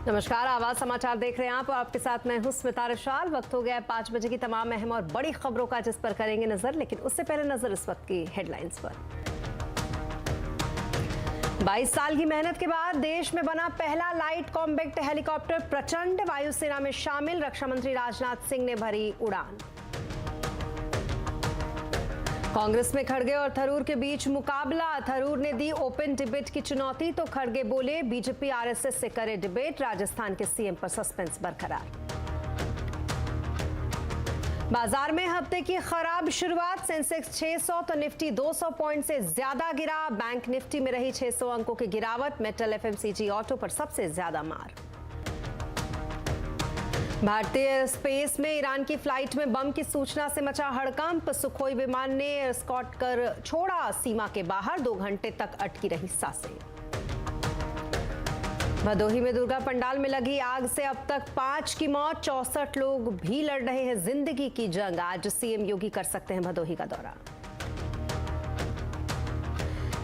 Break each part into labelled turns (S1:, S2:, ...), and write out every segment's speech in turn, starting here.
S1: नमस्कार, आवाज समाचार देख रहे हैं आप। आपके साथ मैं हूं स्मिता रिशाल। वक्त हो गया है 5 बजे की तमाम अहम और बड़ी खबरों का, जिस पर करेंगे नजर। लेकिन उससे पहले नजर इस वक्त की हेडलाइंस पर। 22 साल की मेहनत के बाद देश में बना पहला लाइट कॉम्बैक्ट हेलीकॉप्टर प्रचंड वायुसेना में शामिल। रक्षा मंत्री राजनाथ सिंह ने भरी उड़ान। कांग्रेस में खड़गे और थरूर के बीच मुकाबला। थरूर ने दी ओपन डिबेट की चुनौती तो खड़गे बोले बीजेपी आरएसएस से करे डिबेट। राजस्थान के सीएम पर सस्पेंस बरकरार। बाजार में हफ्ते की खराब शुरुआत। सेंसेक्स 600 तो निफ्टी 200 पॉइंट से ज्यादा गिरा। बैंक निफ्टी में रही 600 अंकों की गिरावट। मेटल, एफएमसीजी, ऑटो पर सबसे ज्यादा मार। भारतीय स्पेस में ईरान की फ्लाइट में बम की सूचना से मचा हड़कंप। सुखोई विमान ने एस्कॉर्ट कर छोड़ा सीमा के बाहर। 2 घंटे तक अटकी रही सांसें। भदोही में दुर्गा पंडाल में लगी आग से अब तक 5 की मौत। 64 लोग भी लड़ रहे हैं जिंदगी की जंग। आज सीएम योगी कर सकते हैं भदोही का दौरा।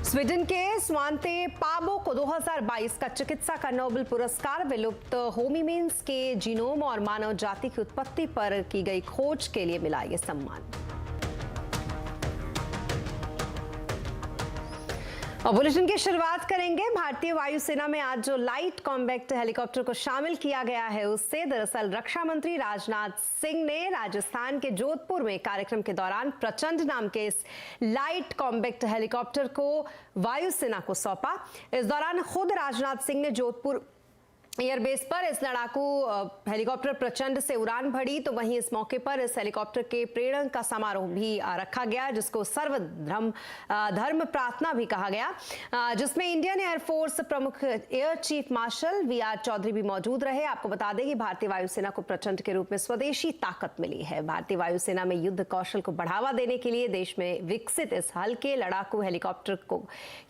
S1: स्वीडन के स्वांते पाबो को 2022 का चिकित्सा का नोबेल पुरस्कार। विलुप्त होमिनिन्स के जीनोम और मानव जाति की उत्पत्ति पर की गई खोज के लिए मिला ये सम्मान। और बुलेटिन की शुरुआत करेंगे भारतीय वायुसेना में आज जो लाइट कॉम्बैक्ट हेलीकॉप्टर को शामिल किया गया है उससे। दरअसल रक्षा मंत्री राजनाथ सिंह ने राजस्थान के जोधपुर में कार्यक्रम के दौरान प्रचंड नाम के इस लाइट कॉम्बैक्ट हेलीकॉप्टर को वायुसेना को सौंपा। इस दौरान खुद राजनाथ सिंह ने जोधपुर एयरबेस पर इस लड़ाकू हेलीकॉप्टर प्रचंड से उड़ान भरी। तो वहीं इस मौके पर इस हेलीकॉप्टर के प्रेरण का समारोह भी रखा गया, जिसको धर्म प्रार्थना भी कहा गया, जिसमें इंडियन एयरफोर्स प्रमुख air chief marshal V R Chaudhary भी मौजूद रहे। आपको बता दें कि भारतीय वायुसेना को प्रचंड के रूप में स्वदेशी ताकत मिली है। भारतीय वायुसेना में युद्ध कौशल को बढ़ावा देने के लिए देश में विकसित इस हल्के लड़ाकू हेलीकॉप्टर को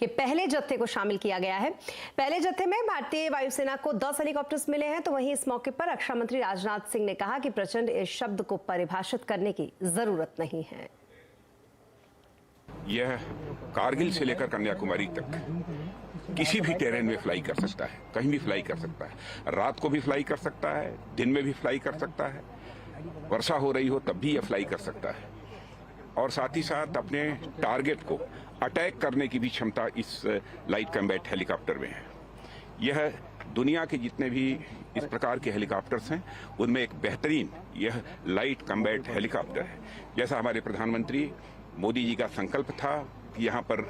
S1: ये पहले जत्थे को शामिल किया गया है। पहले जत्थे में भारतीय वायुसेना को 10 हेलीकॉप्टर्स मिले हैं। तो वहीं इस मौके पर रक्षा मंत्री राजनाथ सिंह ने कहा कि प्रचंड इस शब्द को परिभाषित करने की जरूरत नहीं है।
S2: यह कारगिल से लेकर कन्याकुमारी तक किसी भी टेरेन में फ्लाई कर सकता है, कहीं भी फ्लाई कर सकता है। रात को भी फ्लाई कर सकता है, दिन में भी फ्लाई कर सकता है, वर्षा हो रही हो तब भी यह फ्लाई कर सकता है। और साथ ही साथ अपने टारगेट को अटैक करने की भी क्षमता इस लाइट कॉम्बैट हेलीकॉप्टर में है। यह दुनिया के जितने भी इस प्रकार के हेलीकॉप्टर्स हैं उनमें एक बेहतरीन यह लाइट कॉम्बैट हेलीकॉप्टर है। जैसा हमारे प्रधानमंत्री मोदी जी का संकल्प था कि यहाँ पर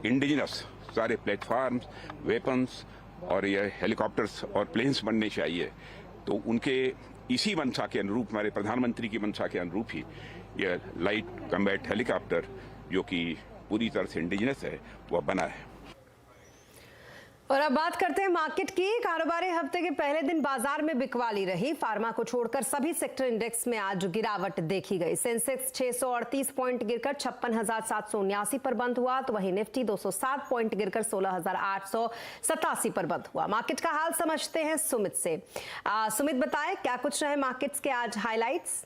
S2: इंडिजिनस सारे प्लेटफार्म्स, वेपन्स और यह हेलीकॉप्टर्स और प्लेन्स बनने चाहिए, तो उनके इसी मंशा के अनुरूप, हमारे प्रधानमंत्री की मंशा के अनुरूप ही यह लाइट कॉम्बैट हेलीकॉप्टर, जो कि पूरी तरह से इंडिजिनस है, वह बना है।
S1: और अब बात करते हैं मार्केट की। कारोबारी हफ्ते के पहले दिन बाजार में बिकवाली रही। फार्मा को छोड़कर सभी सेक्टर इंडेक्स में आज गिरावट देखी गई। सेंसेक्स 638 पॉइंट गिरकर 56,779 पर बंद हुआ। तो वहीं निफ्टी 207 पॉइंट गिरकर 16,887 पर बंद हुआ। मार्केट का हाल समझते हैं सुमित से। सुमित, बताएं क्या कुछ रहे मार्केट्स के आज हाईलाइट्स।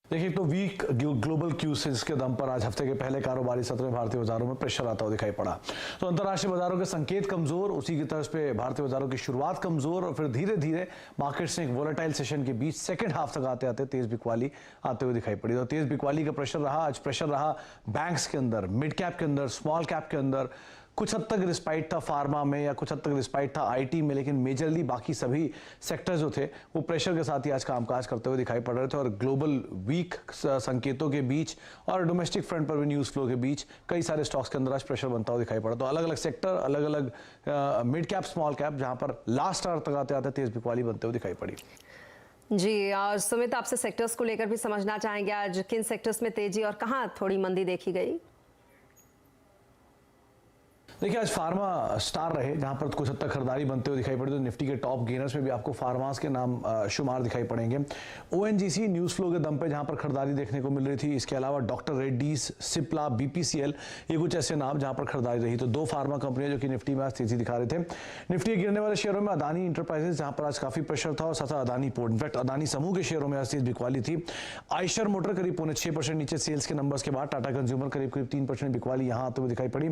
S3: देखिए, तो वीक ग्लोबल क्यूज के दम पर आज हफ्ते के पहले कारोबारी सत्र में भारतीय बाजारों में प्रेशर आता हुआ दिखाई पड़ा। तो अंतर्राष्ट्रीय बाजारों के संकेत कमजोर, उसी की तर्ज पे भारतीय बाजारों की शुरुआत कमजोर और फिर धीरे धीरे मार्केट्स ने एक वोलेटाइल सेशन के बीच सेकंड हाफ तक आते आते तेज बिकवाली आते हुए दिखाई पड़ी। तो तेज बिकवाली का प्रेशर रहा। आज प्रेशर रहा बैंक्स के अंदर, मिड कैप के अंदर, स्मॉल कैप के अंदर। कुछ हद तक रिस्पाइट था फार्मा में या कुछ हद तक रिस्पाइट था आईटी में, लेकिन मेजरली बाकी सभी सेक्टर जो थे वो प्रेशर के साथ ही आज कामकाज करते हुए दिखाई पड़ रहे थे। और ग्लोबल वीक संकेतों के बीच और डोमेस्टिक फ्रंट पर भी न्यूज फ्लो के बीच कई सारे स्टॉक्स के अंदर आज प्रेशर बनता हुआ दिखाई पड़ा। तो अलग अलग सेक्टर, अलग अलग मिड कैप, स्मॉल कैप, जहां पर लास्ट आवर तक आते आते तेज बिकवाली बनते हुए दिखाई पड़ी।
S1: जी, और सुमित, आपसे सेक्टर्स को लेकर भी समझना चाहेंगे आज किन सेक्टर्स में तेजी और कहां थोड़ी मंदी देखी गई।
S3: देखिए, आज फार्मा स्टार रहे, जहां पर कुछ हद तक खरीदारी बनते हुए दिखाई पड़ी। तो निफ्टी के टॉप गेनर्स में भी आपको फार्मास के नाम शुमार दिखाई पड़ेंगे। ओएनजीसी न्यूज फ्लो के दम पे जहां पर खरीदारी देखने को मिल रही थी। इसके अलावा डॉक्टर रेड्डीज, सिप्ला, बीपीसीएल, ये कुछ ऐसे नाम जहां पर खरीदारी रही। तो 2 फार्मा कंपनियां जो कि निफ्टी में आज तेजी दिखा रहे थे। निफ्टी के गिरने वाले शेयरों में अदानी इंटरप्राइजेस, जहां पर आज काफी प्रेशर था, और साथ अदानी पोर्ट, इनफैक्ट अदानी समूह के शेयरों में आज तेज बिकवाली थी। आयशर मोटर करीब 6.25% नीचे सेल्स के नंबर्स के बाद। टाटा कंज्यूमर करीब 3% बिकवाली यहां आते हुए दिखाई पड़ी।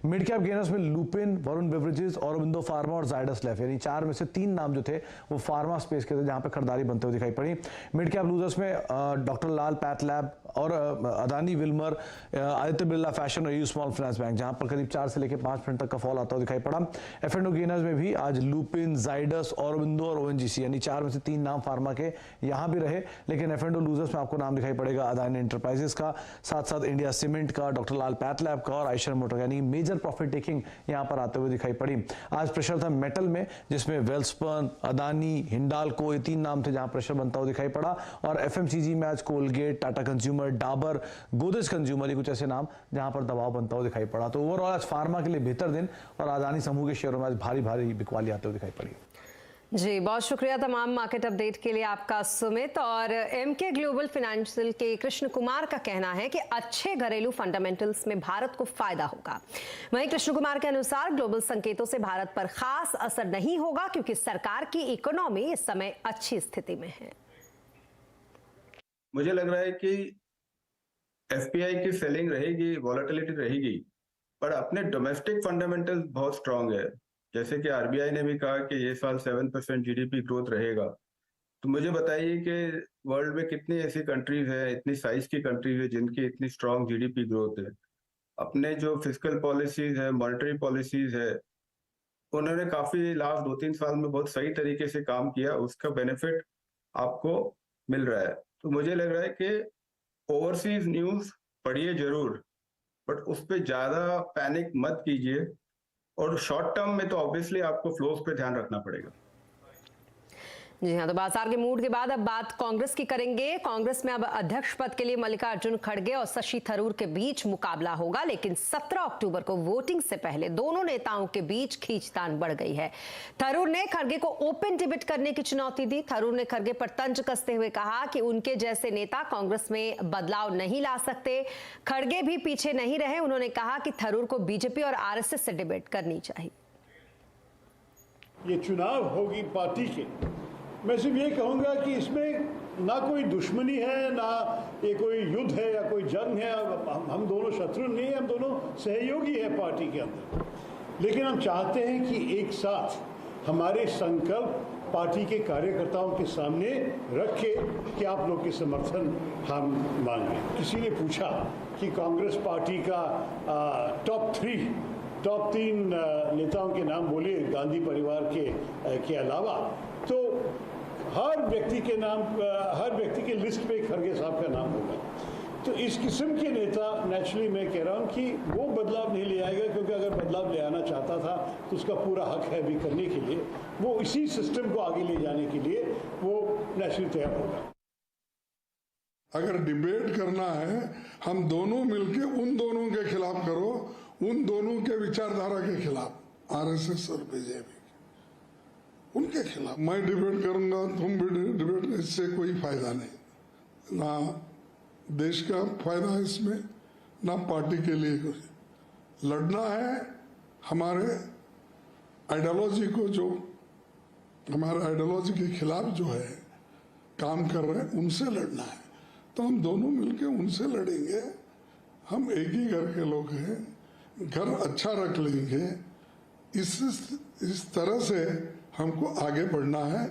S3: मिड कैप गेनर गेनर्स में Lupin, Varun beverages, Aurobindo pharma और जायडस लाइफ, यानी 4 में से 3 नाम जो थे वो फार्मा स्पेस के थे जहां पे खरीदारी बनते हुए दिखाई पड़ी। मिड कैप लूजर्स में डॉक्टर लाल पैथ लैब और अदानी विल्मर, आदित्य बिरला फैशन और यू स्मॉल फाइनेंस बैंक, जहां पर करीब 4 से लेकर 5% तक का फॉल आता हुआ दिखाई पड़ा। F&O गेनर्स में भी आज लुपिन, जायडस, ऑरोबिंदो और ONGC, यानी 4 में से 3 नाम फार्मा के यहां भी रहे। लेकिन F&O लूजर्स में आपको नाम दिखाई पड़ेगा अदानी एंटरप्राइजेस का, साथ साथ इंडिया सीमेंट का, डॉक्टर लाल पैथ लैब का और आयशर मोटर, यानी मेजर प्रॉफिट टेकिंग यहां पर आते हुए दिखाई पड़ी। आज प्रेशर था मेटल में, जिसमें वेल्सपन, अदानी, हिंडाल्को, ये 3 नाम थे जहां प्रेशर बनता हुआ दिखाई पड़ा। और FMCG में आज Colgate, Tata consumer, Dabur, Godrej consumer, ये कुछ ऐसे नाम जहां पर दबाव बनता हुआ दिखाई पड़ा। तो ओवरऑल आज फार्मा के लिए बेहतर दिन और अदानी समूह के शेयरों में आज भारी भारी बिकवाली आते हुए दिखाई पड़ी।
S1: जी, बहुत शुक्रिया तमाम मार्केट अपडेट के लिए आपका सुमित। और MK ग्लोबल फाइनेंशियल के कृष्ण कुमार का कहना है कि अच्छे घरेलू फंडामेंटल्स में भारत को फायदा होगा। वहीं कृष्ण कुमार के अनुसार ग्लोबल संकेतों से भारत पर खास असर नहीं होगा क्योंकि सरकार की इकोनॉमी इस समय अच्छी स्थिति में है।
S4: मुझे लग रहा है कि FPI की सेलिंग रहेगी, वॉलेटिलिटी रहेगी, पर अपने डोमेस्टिक फंडामेंटल्स बहुत स्ट्रांग है। जैसे कि RBI ने भी कहा कि ये साल 7% GDP ग्रोथ रहेगा। तो मुझे बताइए कि वर्ल्ड में कितनी ऐसी कंट्रीज है, इतनी साइज की कंट्रीज है जिनकी इतनी स्ट्रांग GDP ग्रोथ है। अपने जो फिस्कल पॉलिसीज है, मॉनेटरी पॉलिसीज है, उन्होंने काफी लास्ट 2-3 साल में बहुत सही तरीके से काम किया, उसका बेनिफिट आपको मिल रहा है। तो मुझे लग रहा है कि ओवरसीज न्यूज पढ़िए जरूर, बट उस पर ज्यादा पैनिक मत कीजिए। और शॉर्ट टर्म में तो ऑब्वियसली आपको फ्लोज पे ध्यान रखना पड़ेगा।
S1: जी हाँ, तो बाजार के मूड के बाद अब बात कांग्रेस की करेंगे। कांग्रेस में अब अध्यक्ष पद के लिए मल्लिकार्जुन खड़गे और शशि थरूर के बीच मुकाबला होगा, लेकिन 17 अक्टूबर को वोटिंग से पहले दोनों नेताओं के बीच खींचतान बढ़ गई है। थरूर ने खड़गे को ओपन डिबेट करने की चुनौती दी। थरूर ने खड़गे पर तंज कसते हुए कहा कि उनके जैसे नेता कांग्रेस में बदलाव नहीं ला सकते। खड़गे भी पीछे नहीं रहे। उन्होंने कहा कि थरूर को बीजेपी और RSS से डिबेट करनी चाहिए।
S5: ये चुनाव होगी पार्टी के, मैं सिर्फ ये कहूँगा कि इसमें ना कोई दुश्मनी है, ना ये कोई युद्ध है या कोई जंग है। हम दोनों शत्रु नहीं हैं, हम दोनों सहयोगी हैं पार्टी के अंदर। लेकिन हम चाहते हैं कि एक साथ हमारे संकल्प पार्टी के कार्यकर्ताओं के सामने रख के कि आप लोग के समर्थन हम मांगे। किसी ने पूछा कि कांग्रेस पार्टी का टॉप 3 नेताओं के नाम बोलिए गांधी परिवार के अलावा, तो हर व्यक्ति के लिस्ट पे खड़गे साहब का नाम होगा। तो इस किस्म के नेता नेचुरली मैं कह रहा हूँ कि वो बदलाव नहीं ले आएगा, क्योंकि अगर बदलाव ले आना चाहता था तो उसका पूरा हक है भी करने के लिए। वो इसी सिस्टम को आगे ले जाने के लिए वो नेचुरली तैयार होगा।
S6: अगर डिबेट करना है, हम दोनों मिलके उन दोनों के खिलाफ करो, उन दोनों के विचारधारा के खिलाफ, RSS और BJP उनके खिलाफ। मैं डिबेट करूंगा, तुम भी डिबेट, इससे कोई फायदा नहीं। ना देश का फायदा है इसमें, ना पार्टी के लिए कुछ। लड़ना है हमारे आइडियोलॉजी को, जो हमारे आइडियोलॉजी के खिलाफ जो है काम कर रहे हैं, उनसे लड़ना है। तो हम दोनों मिलके उनसे लड़ेंगे। हम एक ही घर के लोग हैं, घर अच्छा रख लेंगे। इस तरह से हमको आगे बढ़ना है।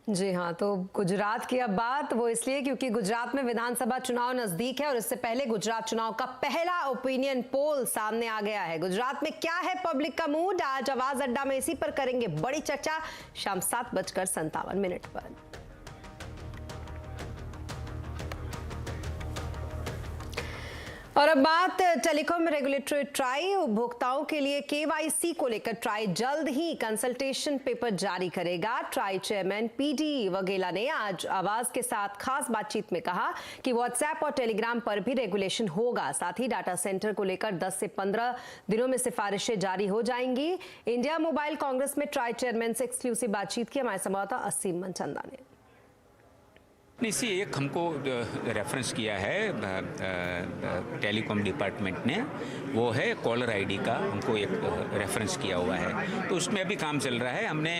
S1: जी हाँ, तो गुजरात की अब बात वो इसलिए क्योंकि गुजरात में विधानसभा चुनाव नजदीक है और इससे पहले गुजरात चुनाव का पहला ओपिनियन पोल सामने आ गया है। गुजरात में क्या है पब्लिक का मूड, आज आवाज अड्डा में इसी पर करेंगे बड़ी चर्चा शाम 7:57 पर। और अब बात टेलीकॉम रेगुलेटरी ट्राई। उपभोक्ताओं के लिए KYC को लेकर ट्राई जल्द ही कंसल्टेशन पेपर जारी करेगा। ट्राई चेयरमैन PD वघेला ने आज आवाज के साथ खास बातचीत में कहा कि व्हाट्सएप और टेलीग्राम पर भी रेगुलेशन होगा। साथ ही डाटा सेंटर को लेकर 10 से 15 दिनों में सिफारिशें जारी हो जाएंगी। इंडिया मोबाइल कांग्रेस में ट्राई चेयरमैन से एक्सक्लूसिव बातचीत की हमारे संवाददाता असीम मनचंदा ने।
S7: इसी एक हमको रेफरेंस किया है टेलीकॉम डिपार्टमेंट ने, वो है कॉलर आईडी का हमको एक रेफरेंस किया हुआ है। तो उसमें अभी काम चल रहा है। हमने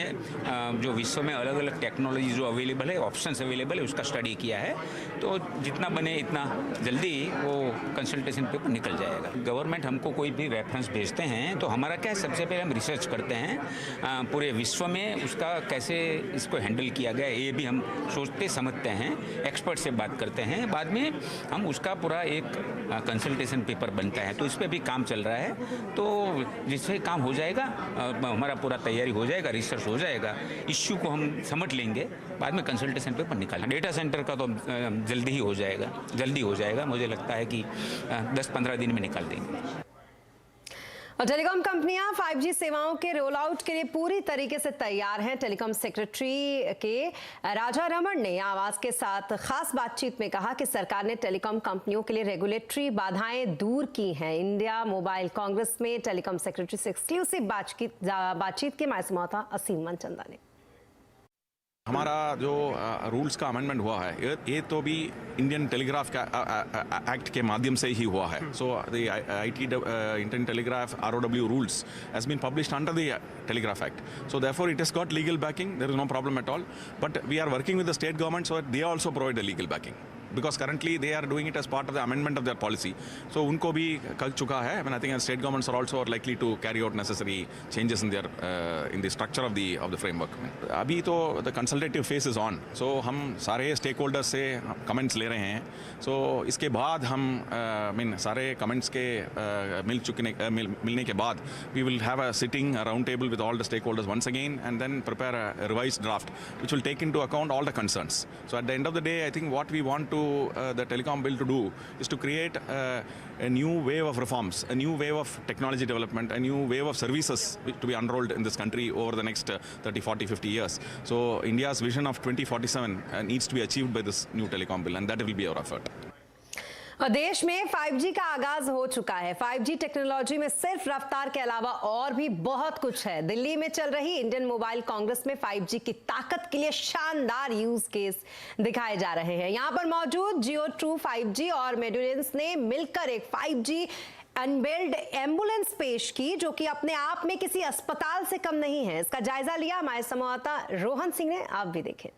S7: जो विश्व में अलग अलग टेक्नोलॉजी जो अवेलेबल है, ऑप्शंस अवेलेबल है, उसका स्टडी किया है। तो जितना बने इतना जल्दी वो कंसल्टेशन पेपर निकल जाएगा। गवर्नमेंट हमको कोई भी रेफरेंस भेजते हैं तो हमारा क्या है, सबसे पहले हम रिसर्च करते हैं पूरे विश्व में उसका कैसे इसको हैंडल किया गया ये भी हम सोचते समझते हैं, एक्सपर्ट से बात करते हैं, बाद में हम उसका पूरा एक कंसल्टेशन पेपर बनता है। तो इस पर भी काम चल रहा है। तो जिससे काम हो जाएगा, हमारा पूरा तैयारी हो जाएगा, रिसर्च हो जाएगा, इश्यू को हम समझ लेंगे, बाद में कंसल्टेशन पेपर निकालना। डेटा सेंटर का तो जल्दी ही हो जाएगा, मुझे लगता है कि 10-15 दिन में निकाल देंगे।
S1: और टेलीकॉम कंपनियां 5G सेवाओं के रोल आउट के लिए पूरी तरीके से तैयार हैं। टेलीकॉम सेक्रेटरी के राजा रमण ने आवाज के साथ खास बातचीत में कहा कि सरकार ने टेलीकॉम कंपनियों के लिए रेगुलेटरी बाधाएं दूर की हैं। इंडिया मोबाइल कांग्रेस में टेलीकॉम सेक्रेटरी से एक्सक्लूसिव बातचीत के हमारे संवाददाता असीम मनचंदा ने।
S8: हमारा जो रूल्स का अमेंडमेंट हुआ है ये तो भी इंडियन टेलीग्राफ का एक्ट के माध्यम से ही हुआ है। So the Indian telegraph ROW rules has been published under the telegraph act. So therefore it has got legal backing, there is no problem at all, but we are working with the state government so they also provide the legal backing, because currently they are doing it as part of the amendment of their policy. So उनको भी कर चुका है। I mean, I think state governments are also likely to carry out necessary changes in their in the structure of the framework. अभी तो the consultative phase is on. So हम सारे stakeholders से comments ले रहे हैं। So इसके बाद हम I mean सारे comments के मिलने के बाद we will have a sitting, a round table with all the stakeholders once again, and then prepare a revised draft which will take into account all the concerns. So at the end of the day, I think what we want to the telecom bill to do is to create a new wave of reforms, a new wave of technology development, a new wave of services to be unrolled in this country over the next 30, 40, 50 years. So India's vision of 2047 needs to be achieved by this new telecom bill, and that will be our effort.
S1: देश में 5G का आगाज हो चुका है। 5G technology में सिर्फ रफ्तार के अलावा और भी बहुत कुछ है। दिल्ली में चल रही इंडियन मोबाइल कांग्रेस में 5G की ताकत के लिए शानदार यूज केस दिखाए जा रहे हैं। यहां पर मौजूद जियो ट्रू 5G और मेडुलेंस ने मिलकर एक 5G अनबिल्ड एम्बुलेंस पेश की, जो कि अपने आप में किसी अस्पताल से कम नहीं है। इसका जायजा लिया हमारे संवाददाता रोहन सिंह ने, आप भी देखें।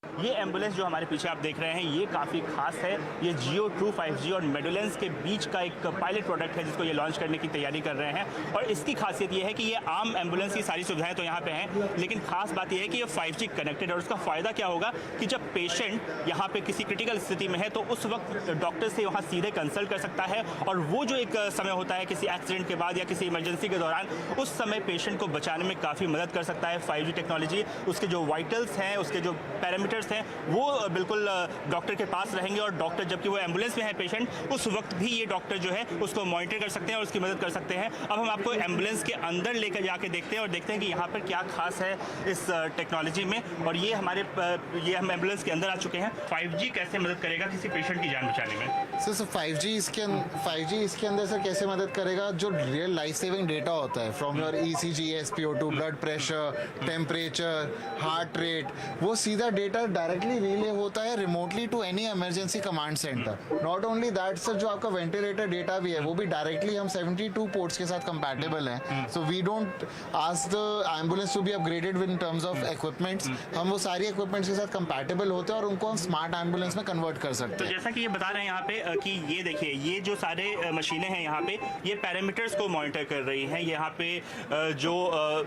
S9: ये एम्बुलेंस जो हमारे पीछे आप देख रहे हैं ये काफ़ी खास है। ये जियो ट्रू 5G और मेडुलेंस के बीच का एक पायलट प्रोडक्ट है जिसको ये लॉन्च करने की तैयारी कर रहे हैं। और इसकी खासियत ये है कि ये आम एम्बुलेंस की सारी सुविधाएं तो यहाँ पे हैं, लेकिन खास बात ये है कि ये 5G कनेक्टेड। और उसका फ़ायदा क्या होगा कि जब पेशेंट यहाँ पे किसी क्रिटिकल स्थिति में है तो उस वक्त डॉक्टर से वहाँ सीधे कंसल्ट कर सकता है। और वो जो एक समय होता है किसी एक्सीडेंट के बाद या किसी इमरजेंसी के दौरान, उस समय पेशेंट को बचाने में काफ़ी मदद कर सकता है 5G टेक्नोलॉजी। उसके जो वाइटल्स हैं, उसके जो पैरामीटर्स हैं, वो बिल्कुल डॉक्टर के पास रहेंगे। और डॉक्टर जबकि वो एम्बुलेंस में है पेशेंट, उस वक्त भी ये डॉक्टर जो है उसको मॉनिटर कर सकते हैं और उसकी मदद कर सकते हैं। अब हम आपको एम्बुलेंस के अंदर लेकर जाके देखते हैं और देखते हैं कि यहाँ पर क्या खास है इस टेक्नोलॉजी में। और ये हम एम्बुलेंस के अंदर आ चुके हैं। 5G कैसे मदद करेगा किसी पेशेंट की जान बचाने में?
S10: सर 5G इसके अंदर सर कैसे मदद करेगा? जो रियल लाइफ सेविंग डेटा होता है from your ECG, SpO2, blood pressure, temperature, heart rate, वो सीधा डेटा डायरेक्टली रिले होता है remotely to any emergency command centre. Not only that sir, जो आपका वेंटिलेटर डेटा भी है वो भी डायरेक्टली हम 72 पोर्ट्स के साथ कंपैटिबल है। So we don't ask the ambulance to be upgraded in terms of equipments. हम वो सारी इक्विपमेंट्स के साथ कंपैटिबल होते हैं और उनको हम स्मार्ट एम्बुलेंस में कन्वर्ट कर सकते हैं।
S9: तो जैसा कि ये बता रहे हैं यहाँ पे कि ये देखिए, ये जो सारे मशीनें हैं यहाँ पे, ये पैरामीटर्स को मॉनिटर कर रही हैं। यहाँ पे जो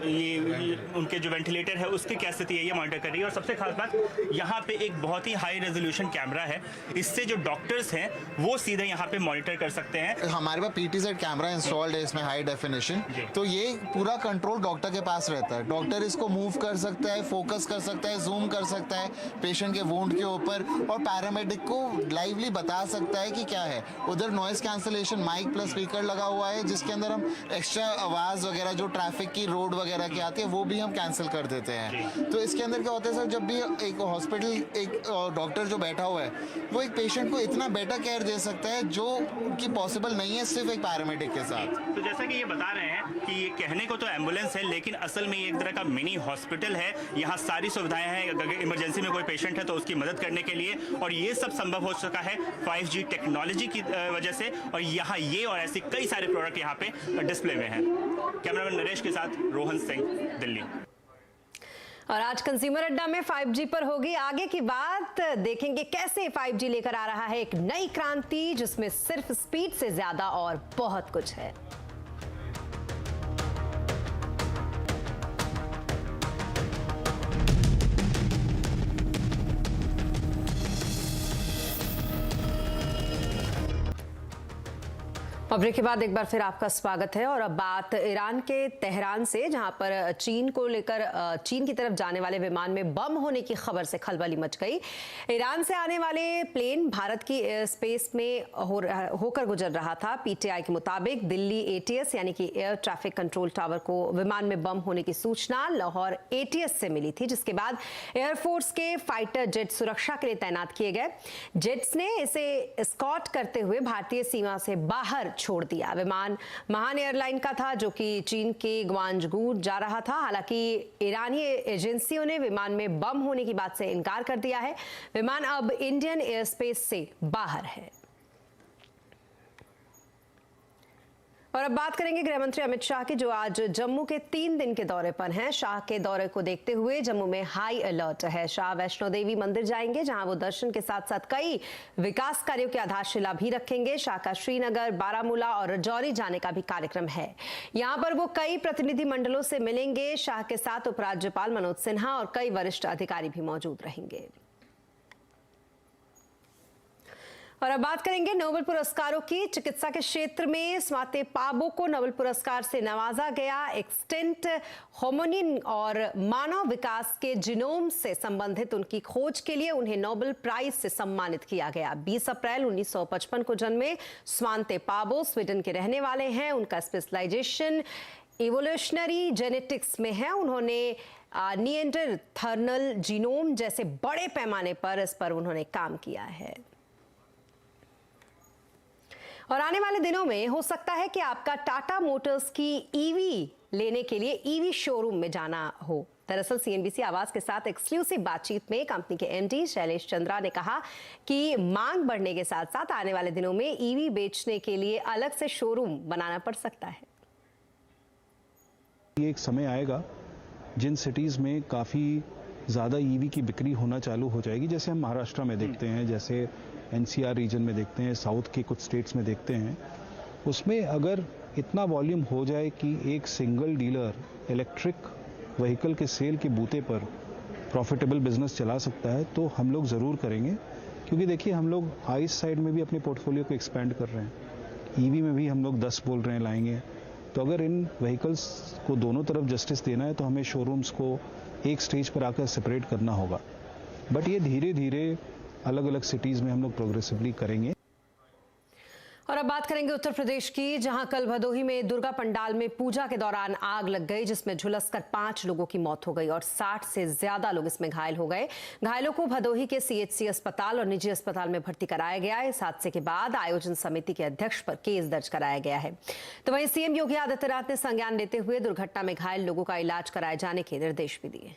S9: ये उनके जो वेंटिलेटर है उसकी क्या स्थिति है ये मॉनिटर कर रही है। और सबसे खास बात, यहाँ पे एक बहुत ही हाई रेजोल्यूशन कैमरा है। इससे जो डॉक्टर्स हैं वो सीधे यहाँ पे मॉनिटर कर सकते हैं।
S10: हमारे पास PTZ कैमरा इंस्टॉल्ड है इसमें, हाई डेफिनेशन। तो ये पूरा कंट्रोल डॉक्टर के पास रहता है। डॉक्टर इसको मूव कर सकता है, फोकस कर सकता है, जूम कर सकता है पेशेंट के वुंड के ऊपर, और पैरामेडिक को लाइवली बता सकता है कि क्या है। उधर noise cancellation mic plus speaker लगा हुआ है जिसके अंदर हम एक्स्ट्रा आवाज वगैरह जो ट्रैफिक की, रोड वगैरह की आती है वो भी हम कैंसिल कर देते हैं। तो इसके अंदर क्या होता है सर, जब भी एक हॉस्पिटल एक डॉक्टर जो बैठा हुआ है वो एक पेशेंट को इतना बेटर केयर दे सकता है जो कि पॉसिबल नहीं है सिर्फ एक पैरामेडिक के साथ।
S9: तो जैसा कि ये बता रहे हैं कि ये कहने को तो एम्बुलेंस है, लेकिन असल में ये एक तरह का मिनी हॉस्पिटल है। यहाँ सारी सुविधाएं हैं, अगर इमरजेंसी में कोई पेशेंट है तो उसकी मदद करने के लिए, और ये सब संभव हो सका है 5G टेक्नोलॉजी की वजह से। और यहाँ ये और ऐसे कई सारे प्रोडक्ट यहाँ पे डिस्प्ले में हैं। कैमरामैन नरेश के साथ रोहन सिंह, दिल्ली।
S1: और आज कंज्यूमर अड्डा में 5G पर होगी आगे की बात। देखेंगे कैसे 5G लेकर आ रहा है एक नई क्रांति जिसमें सिर्फ स्पीड से ज्यादा और बहुत कुछ है। ब्रेक के बाद एक बार फिर आपका स्वागत है। और अब बात ईरान के तेहरान से, जहां पर चीन की तरफ जाने वाले विमान में बम होने की खबर से खलबली मच गई। ईरान से आने वाले प्लेन भारत की एयर स्पेस में होकर गुजर रहा था। पीटीआई के मुताबिक दिल्ली ATS यानी कि एयर ट्रैफिक कंट्रोल टावर को विमान में बम होने की सूचना लाहौर ATS से मिली थी, जिसके बाद एयरफोर्स के फाइटर जेट सुरक्षा के लिए तैनात किए गए। जेट्स ने इसे एस्कॉर्ट करते हुए भारतीय सीमा से बाहर छोड़ दिया। विमान महान एयरलाइन का था जो कि चीन के ग्वांजगू जा रहा था। हालांकि ईरानी एजेंसियों ने विमान में बम होने की बात से इनकार कर दिया है। विमान अब इंडियन एयर स्पेस से बाहर है। और अब बात करेंगे गृह मंत्री अमित शाह की, जो आज जम्मू के 3 दिन के दौरे पर हैं। शाह के दौरे को देखते हुए जम्मू में हाई अलर्ट है। शाह वैष्णो देवी मंदिर जाएंगे, जहां वो दर्शन के साथ साथ कई विकास कार्यों की आधारशिला भी रखेंगे। शाह का श्रीनगर, बारामूला और राजौरी जाने का भी कार्यक्रम है। यहां पर वो कई प्रतिनिधि मंडलों से मिलेंगे। शाह के साथ उपराज्यपाल मनोज सिन्हा और कई वरिष्ठ अधिकारी भी मौजूद रहेंगे। और अब बात करेंगे नोबेल पुरस्कारों की। चिकित्सा के क्षेत्र में स्वाते पाबो को नोबेल पुरस्कार से नवाजा गया। एक्सटिंक्ट होमिनिन और मानव विकास के जीनोम से संबंधित उनकी खोज के लिए उन्हें नोबेल प्राइज से सम्मानित किया गया। 20 अप्रैल 1955 को जन्मे स्वाते पाबो स्वीडन के रहने वाले हैं। उनका स्पेशलाइजेशन इवोल्यूशनरी जेनेटिक्स में है। उन्होंने निएंडरथालर जीनोम जैसे बड़े पैमाने पर इस पर उन्होंने काम किया है। और आने वाले दिनों में हो सकता है कि आपका टाटा मोटर्स की ईवी लेने के लिए ईवी शोरूम में जाना हो। दरअसल CNBC आवाज के साथ एक्सक्लूसिव बातचीत में कंपनी के MD शैलेश चंद्रा ने कहा कि मांग बढ़ने के साथ साथ आने वाले दिनों में ईवी बेचने के लिए अलग से शोरूम बनाना पड़ सकता है।
S11: ये एक समय आएगा जिन सिटीज में काफी ज्यादा ईवी की बिक्री होना चालू हो जाएगी, जैसे हम महाराष्ट्र में देखते हैं, जैसे NCR रीजन में देखते हैं, साउथ के कुछ स्टेट्स में देखते हैं। उसमें अगर इतना वॉल्यूम हो जाए कि एक सिंगल डीलर इलेक्ट्रिक व्हीकल के सेल के बूते पर प्रॉफिटेबल बिजनेस चला सकता है तो हम लोग ज़रूर करेंगे। क्योंकि देखिए, हम लोग आइस साइड में भी अपने पोर्टफोलियो को एक्सपेंड कर रहे हैं, ईवी में भी हम लोग 10 बोल रहे हैं लाएंगे। तो अगर इन व्हीकल्स को दोनों तरफ जस्टिस देना है तो हमें शोरूम्स को एक स्टेज पर आकर सेपरेट करना होगा। बट ये धीरे धीरे अलग अलग सिटीज में हम लोग प्रोग्रेसिवली करेंगे।
S1: और अब बात करेंगे उत्तर प्रदेश की, जहां कल भदोही में दुर्गा पंडाल में पूजा के दौरान आग लग गई, जिसमें झुलसकर 5 लोगों की मौत हो गई और 60 से ज्यादा लोग इसमें घायल हो गए। घायलों को भदोही के CHC अस्पताल और निजी अस्पताल में भर्ती कराया गया है। इस हादसे के बाद आयोजन समिति के अध्यक्ष पर केस दर्ज कराया गया है। तो वहीं CM योगी आदित्यनाथ ने संज्ञान लेते हुए दुर्घटना में घायल लोगों का इलाज कराए जाने के निर्देश भी दिए।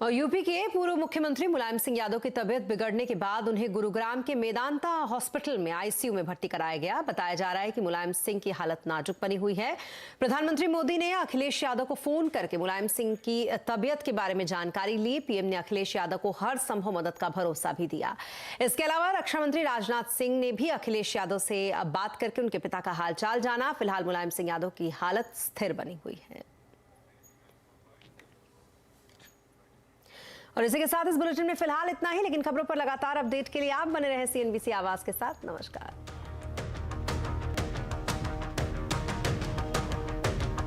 S1: और यूपी के पूर्व मुख्यमंत्री मुलायम सिंह यादव की तबीयत बिगड़ने के बाद उन्हें गुरुग्राम के मेदांता हॉस्पिटल में ICU में भर्ती कराया गया। बताया जा रहा है कि मुलायम सिंह की हालत नाजुक बनी हुई है। प्रधानमंत्री मोदी ने अखिलेश यादव को फोन करके मुलायम सिंह की तबीयत के बारे में जानकारी ली। PM ने अखिलेश यादव को हर संभव मदद का भरोसा भी दिया। इसके अलावा रक्षा मंत्री राजनाथ सिंह ने भी अखिलेश यादव से बात करके उनके पिता का हालचाल जाना। फिलहाल मुलायम सिंह यादव की हालत स्थिर बनी हुई है। और इसी के साथ इस बुलेटिन में फिलहाल इतना ही, लेकिन खबरों पर लगातार अपडेट के लिए आप बने रहे CNBC आवाज के साथ। नमस्कार।